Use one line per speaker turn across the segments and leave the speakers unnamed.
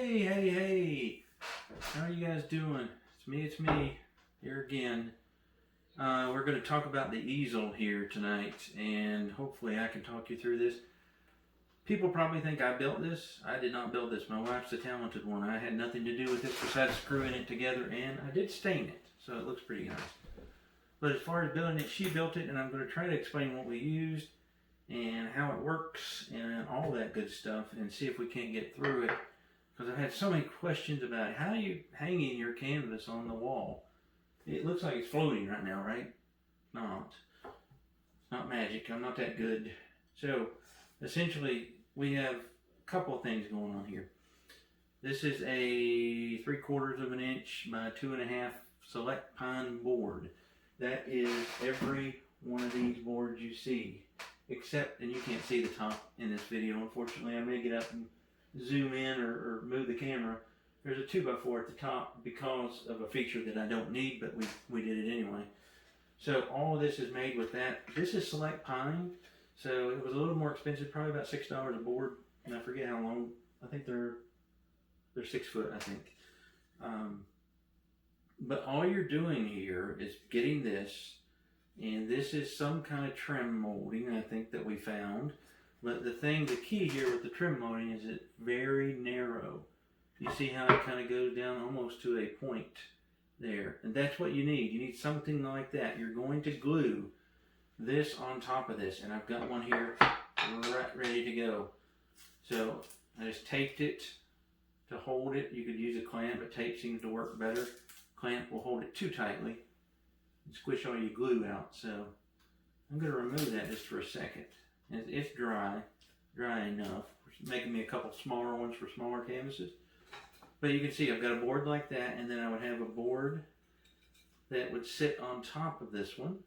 Hey. How are you guys doing? It's me, here again. We're going to talk about the easel here tonight, and hopefully I can talk you through this. People probably think I built this. I did not build this. My wife's the talented one. I had nothing to do with this besides screwing it together, and I did stain it, so it looks pretty nice. But as far as building it, she built it, and I'm going to try to explain what we used and how it works and all that good stuff, and see if we can't get through it. Because I've had so many questions about it. How are you hanging your canvas on the wall? It looks like it's floating right now, right? Not. It's not magic. I'm not that good. So, essentially, we have a couple of things going on here. This is a 3/4 of an inch by 2.5 select pine board. That is every one of these boards you see. Except, and you can't see the top in this video, unfortunately. I may get up and zoom in or move the camera. There's a 2x4 at the top because of a feature that I don't need, but we did it anyway. So all of this is made with that. This is select pine, so it was a little more expensive, probably about $6 a board, and I forget how long. I think they're 6 foot, I think. But all you're doing here is getting this, and this is some kind of trim molding, I think, that we found. But the key here with the trim molding is it's very narrow. You see how it kind of goes down almost to a point there. And that's what you need. You need something like that. You're going to glue this on top of this. And I've got one here right ready to go. So I just taped it to hold it. You could use a clamp, but tape seems to work better. Clamp will hold it too tightly and squish all your glue out. So I'm going to remove that just for a second. It's dry enough. It's making me a couple smaller ones for smaller canvases. But you can see I've got a board like that, and then I would have a board that would sit on top of this one.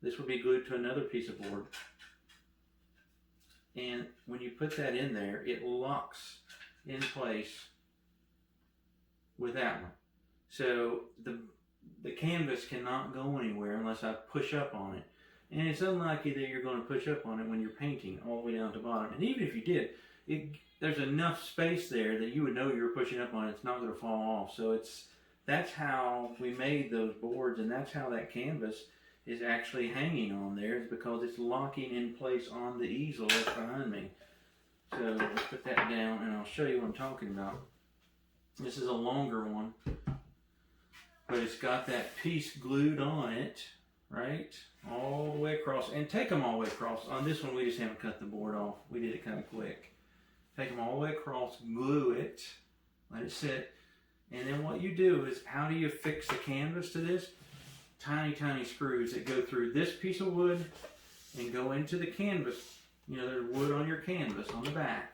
This would be glued to another piece of board. And when you put that in there, it locks in place with that one. So the canvas cannot go anywhere unless I push up on it. And it's unlikely that you're going to push up on it when you're painting all the way down to the bottom. And even if you did, there's enough space there that you would know you were pushing up on it. It's not going to fall off. So that's how we made those boards, and that's how that canvas is actually hanging on there. It's because it's locking in place on the easel that's behind me. So let's put that down, and I'll show you what I'm talking about. This is a longer one, but it's got that piece glued on it, right? All the way across, and take them all the way across. On this one, we just haven't cut the board off. We did it kind of quick. Take them all the way across, glue it, let it sit, and then what you do is, how do you fix the canvas to this? Tiny, tiny screws that go through this piece of wood and go into the canvas. You know, there's wood on your canvas on the back,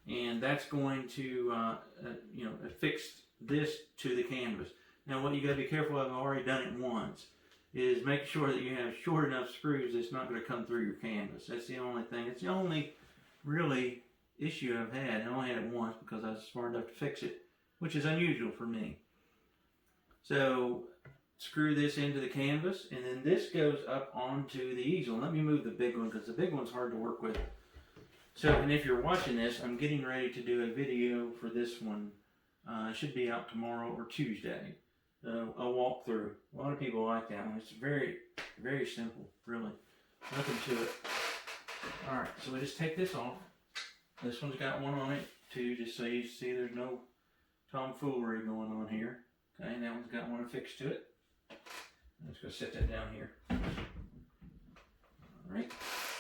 and that's going to, affix this to the canvas. Now, what you got to be careful of, I've already done it once, is make sure that you have short enough screws that's not going to come through your canvas. That's the only thing. It's the only really issue I've had. I only had it once because I was smart enough to fix it, which is unusual for me. So screw this into the canvas, and then this goes up onto the easel. Let me move the big one because the big one's hard to work with. So, and if you're watching this, I'm getting ready to do a video for this one. It should be out tomorrow or Tuesday. A walkthrough. A lot of people like that one. It's very, very simple, really. Nothing to it. Alright, so we just take this off. This one's got one on it, too, just so you see there's no tomfoolery going on here. Okay, and that one's got one affixed to it. I'm just going to set that down here. Alright,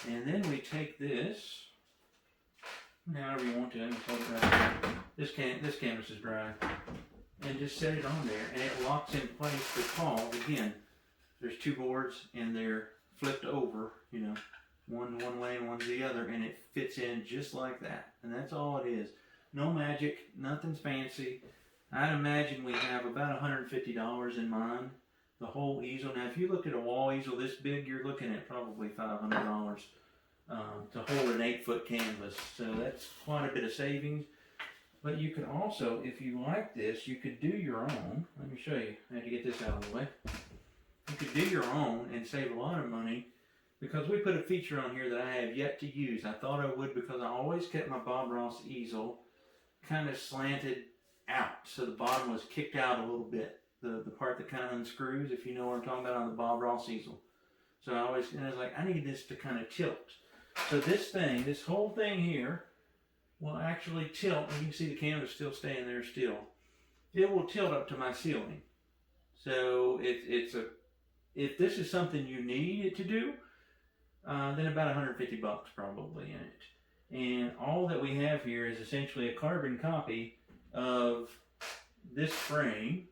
and then we take this, however you want to, I'm going to hold it right there. This canvas is dry. And just set it on there, and it locks in place because, again, there's two boards and they're flipped over, you know, one way and one's the other, and it fits in just like that. And that's all it is. No magic, nothing's fancy. I'd imagine we have about $150 in mine, the whole easel. Now, if you look at a wall easel this big, you're looking at probably $500 to hold an 8-foot canvas. So that's quite a bit of savings. But you can also, if you like this, you could do your own. Let me show you. I had to get this out of the way. You could do your own and save a lot of money because we put a feature on here that I have yet to use. I thought I would because I always kept my Bob Ross easel kind of slanted out. So the bottom was kicked out a little bit. The part that kind of unscrews, if you know what I'm talking about, on the Bob Ross easel. So I was like, I need this to kind of tilt. So this whole thing here will actually tilt, and you can see the canvas still staying there still. It will tilt up to my ceiling. So if this is something you need it to do, then about $150 probably in it. And all that we have here is essentially a carbon copy of this frame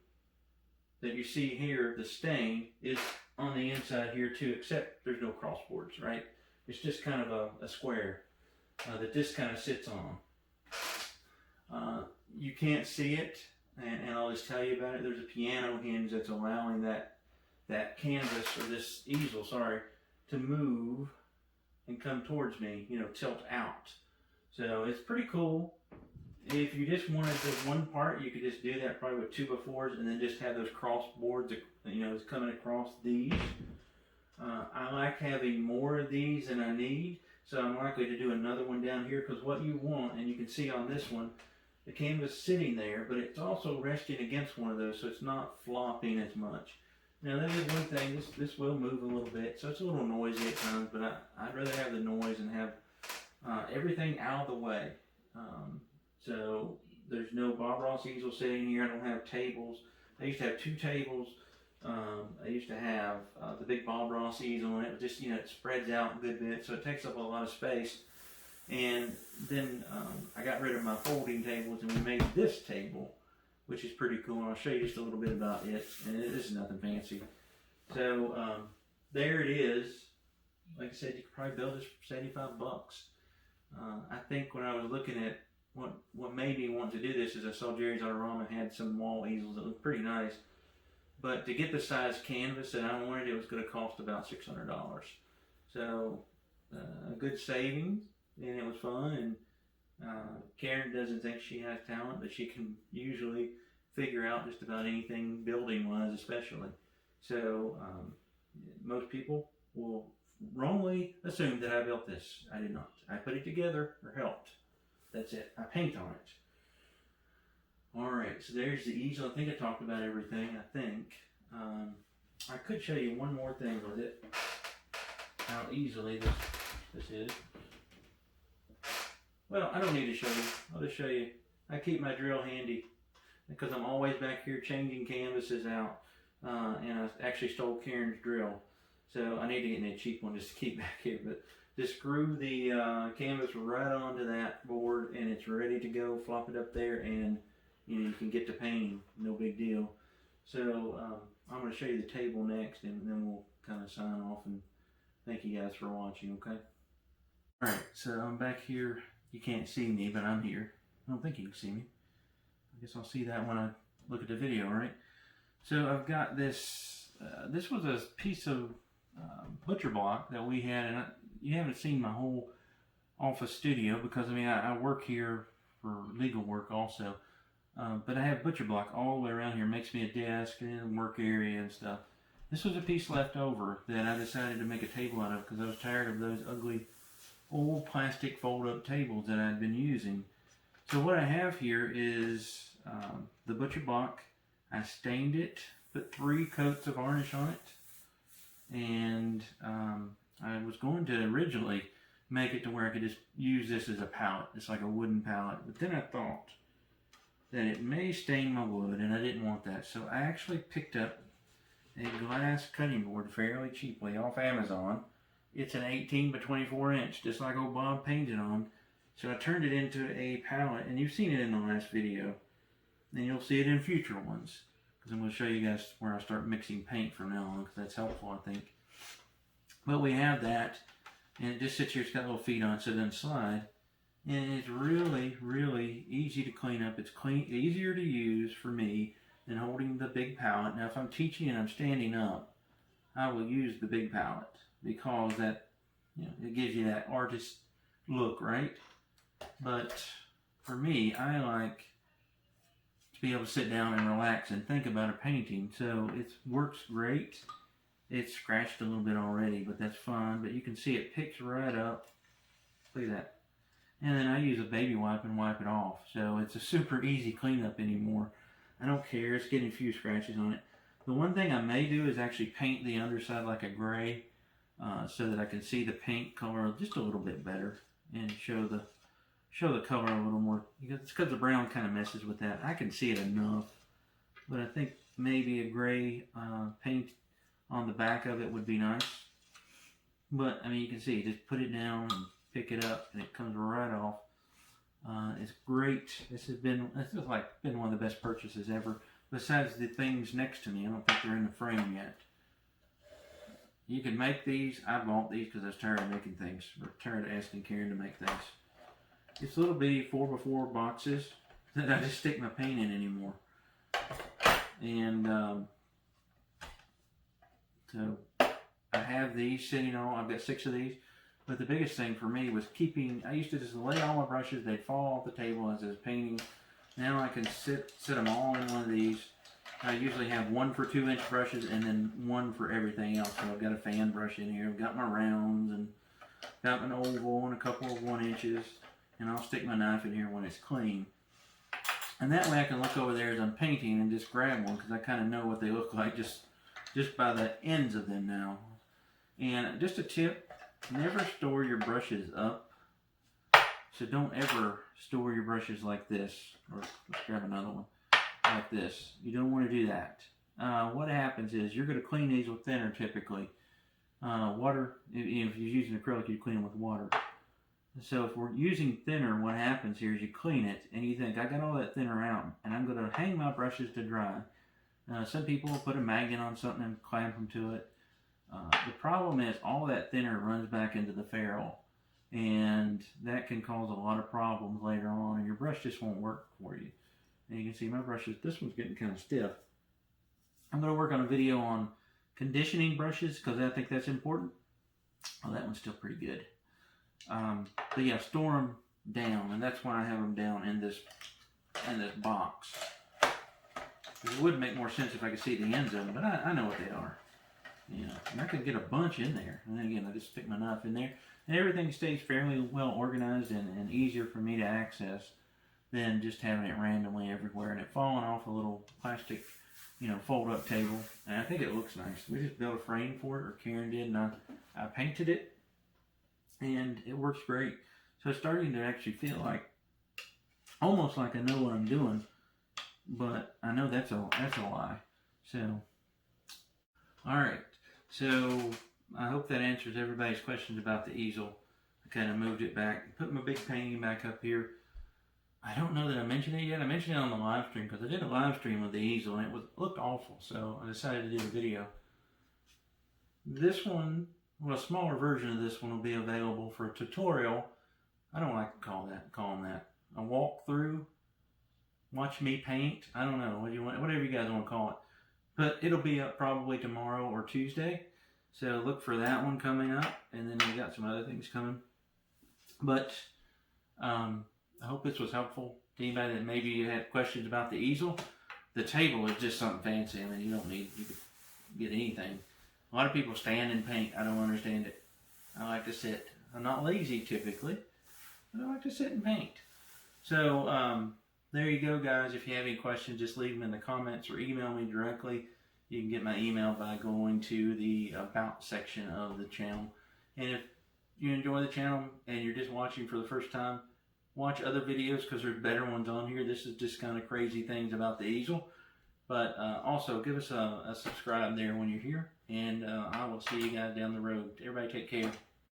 that you see here. The stain is on the inside here too, except there's no crossboards, right? It's just kind of a square that this kind of sits on. You can't see it, and I'll just tell you about it. There's a piano hinge that's allowing that canvas, or this easel, sorry, to move and come towards me, tilt out. So it's pretty cool. If you just wanted the one part, you could just do that probably with 2x4s, and then just have those cross boards, coming across these. I like having more of these than I need, so I'm likely to do another one down here, because what you want, and you can see on this one, the canvas sitting there, but it's also resting against one of those, so it's not flopping as much. Now that is one thing, this will move a little bit, so it's a little noisy at times, but I'd rather have the noise and have everything out of the way. So there's no Bob Ross easel sitting here. I don't have tables. I used to have 2 tables. I used to have the big Bob Ross easel, and it just, it spreads out a good bit, so it takes up a lot of space. And then I got rid of my folding tables, and we made this table, which is pretty cool. And I'll show you just a little bit about it, and it is nothing fancy. So there it is. Like I said, you could probably build this for $75. I think when I was looking at what made me want to do this is I saw Jerry's Autorama had some wall easels that looked pretty nice. But to get the size canvas that I wanted, it was going to cost about $600. So a good savings, and it was fun. And Karen doesn't think she has talent, but she can usually figure out just about anything building wise, especially. So most people will wrongly assume that I built this. I did not. I put it together, or helped. That's it. I paint on it. Alright, so there's the easel. I think I talked about everything, I think. I could show you one more thing with it. How easily this is. Well, I don't need to show you. I'll just show you. I keep my drill handy because I'm always back here changing canvases out. And I actually stole Karen's drill. So I need to get a cheap one just to keep back here. But just screw the canvas right onto that board, and it's ready to go. Flop it up there, and you can get to painting. No big deal. So I'm going to show you the table next, and then we'll kind of sign off and thank you guys for watching, okay? Alright, so I'm back here. You can't see me, but I'm here. I don't think you can see me. I guess I'll see that when I look at the video, right? So I've got this. This was a piece of butcher block that we had, and you haven't seen my whole office studio because I work here for legal work also. But I have butcher block all the way around here. Makes me a desk and a work area and stuff. This was a piece left over that I decided to make a table out of because I was tired of those ugly old plastic fold-up tables that I'd been using. So what I have here is the butcher block. I stained it, put 3 coats of varnish on it, and I was going to originally make it to where I could just use this as a palette. It's like a wooden palette. But then I thought that it may stain my wood, and I didn't want that. So I actually picked up a glass cutting board fairly cheaply off Amazon. It's an 18 by 24 inch, just like old Bob painted on. So I turned it into a palette, and you've seen it in the last video. And you'll see it in future ones. Because I'm going to show you guys where I start mixing paint from now on, because that's helpful, I think. But we have that, and it just sits here. It's got little feet on it so it doesn't slide. And it's really, really easy to clean up. It's easier to use for me than holding the big palette. Now, if I'm teaching and I'm standing up, I will use the big palette because that, it gives you that artist look, right? But for me, I like to be able to sit down and relax and think about a painting. So it works great. It's scratched a little bit already, but that's fine. But you can see it picks right up. Look at that. and then I use a baby wipe and wipe it off. So it's a super easy cleanup anymore. I don't care. It's getting a few scratches on it. The one thing I may do is actually paint the underside like a gray, so that I can see the paint color just a little bit better and show the color a little more. It's because the brown kind of messes with that. I can see it enough, but I think maybe a gray paint on the back of it would be nice. But I mean, you can see, just put it down and pick it up, and it comes right off. It's great. This has been one of the best purchases ever. Besides the things next to me, I don't think they're in the frame yet. You can make these. I bought these because I was tired of making things, or tired of asking Karen to make things. It's little bitty 4x4 boxes that I just stick my paint in anymore. And so I have these sitting on. I've got 6 of these. But the biggest thing for me was keeping. I used to just lay all my brushes. They'd fall off the table as I was painting. Now I can sit them all in one of these. I usually have one for 2-inch brushes and then one for everything else. So I've got a fan brush in here. I've got my rounds and got an oval and a couple of 1 inches. And I'll stick my knife in here when it's clean. And that way I can look over there as I'm painting and just grab one, because I kind of know what they look like just by the ends of them now. And just a tip, never store your brushes up. So don't ever store your brushes like this. Or let's grab another one. Like this. You don't want to do that. What happens is you're going to clean these with thinner typically. Water, if you're using acrylic, you clean them with water. So if we're using thinner, what happens here is you clean it and you think, I got all that thinner out and I'm going to hang my brushes to dry. Some people will put a magnet on something and clamp them to it. The problem is all that thinner runs back into the ferrule, and that can cause a lot of problems later on, and your brush just won't work for you. And you can see my brushes, this one's getting kind of stiff. I'm going to work on a video on conditioning brushes because I think that's important. Oh, that one's still pretty good. But yeah, store them down, and that's why I have them down in this box. It would make more sense if I could see the ends of them, but I know what they are. Yeah, and I could get a bunch in there. And then again, I just stick my knife in there, and everything stays fairly well organized and easier for me to access than just having it randomly everywhere and it falling off a little plastic, fold-up table. And I think it looks nice. We just built a frame for it, or Karen did, and I painted it. And it works great. So it's starting to actually feel like, almost like I know what I'm doing, but I know that's a lie. So, all right. So I hope that answers everybody's questions about the easel. I kind of moved it back, put my big painting back up here. I don't know that I mentioned it yet. I mentioned it on the live stream because I did a live stream with the easel and it looked awful. So I decided to do a video. This one, well, a smaller version of this one will be available for a tutorial. I don't like to call them that. A walkthrough, watch me paint. I don't know what you want, whatever you guys want to call it. But it'll be up probably tomorrow or Tuesday. So look for that one coming up, and then we got some other things coming. But I hope this was helpful to anybody that maybe had questions about the easel. The table is just something fancy. I mean, you could get anything. A lot of people stand and paint. I don't understand it. I like to sit. I'm not lazy typically, but I like to sit and paint. So there you go, guys. If you have any questions, just leave them in the comments or email me directly. You can get my email by going to the About section of the channel. And if you enjoy the channel and you're just watching for the first time, watch other videos because there's better ones on here. This is just kind of crazy things about the easel. But also, give us a subscribe there when you're here. And I will see you guys down the road. Everybody take care.